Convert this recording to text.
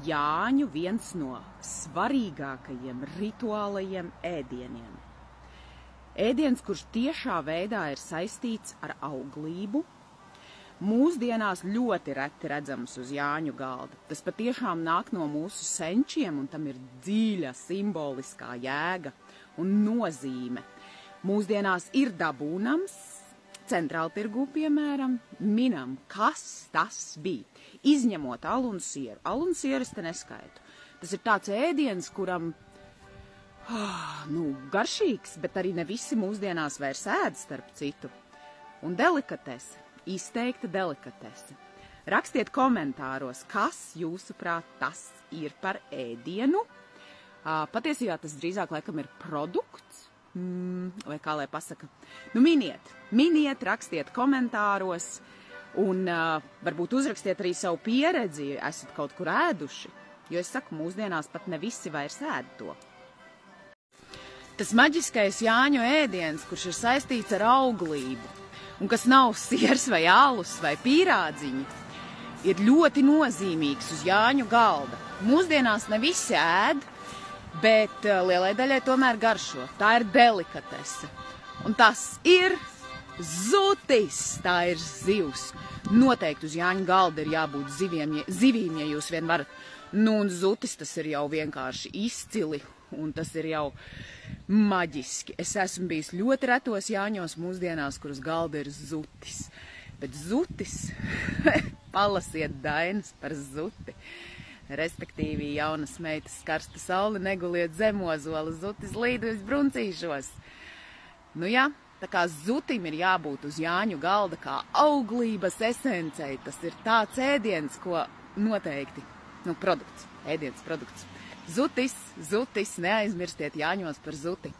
Jāņu viens no svarīgākajiem rituālajiem ēdieniem. Ēdiens, kurš tiešā veidā ir saistīts ar auglību, mūsdienās ļoti reti redzams uz Jāņu galda. Tas patiešām nāk no mūsu senčiem, un tam ir dziļa simboliskā jēga un nozīme. Mūsdienās ir dabūnams, centrāltirgū, piemēram, minam, kas tas bija, izņemot alu un sieru. Alu un sieru es te neskaitu. Tas ir tāds ēdiens, kuram, garšīgs, bet arī ne visi mūsdienās vairs ēd, starp citu. Un delikatese, izteikta delikatese. Rakstiet komentāros, kas jūsuprāt tas ir par ēdienu. Patiesībā tas drīzāk laikam ir produkts. Vai kā lai pasaka, miniet, rakstiet komentāros un varbūt uzrakstiet arī savu pieredzi, esat kaut kur ēduši, jo es saku, mūsdienās pat ne visi vairs ēd to. Tas maģiskais Jāņu ēdiens, kurš ir saistīts ar auglību, un kas nav siers vai alus vai pīrādziņi, ir ļoti nozīmīgs uz Jāņu galda. Mūsdienās ne visi ēd, bet lielai daļai tomēr garšo. Tā ir delikatese. Un tas ir zutis, tā ir zivs. Noteikti uz Jāņu galda ir jābūt zivīm, ja jūs vien varat. Un zutis tas ir jau vienkārši izcili, un tas ir jau maģiski. Es esmu bijis ļoti retos Jāņos mūsdienās, kur uz galda ir zutis. Bet zutis, palasiet Dainas par zuti. Respektīvi, jaunas meitas karsta saule, neguliet zemozola, zutis līdus bruncīšos. Tā kā zutim ir jābūt uz Jāņu galda kā auglības esencei, tas ir tāds ēdiens, ko noteikti, ēdiens produkts. Zutis, neaizmirstiet Jāņos par zuti.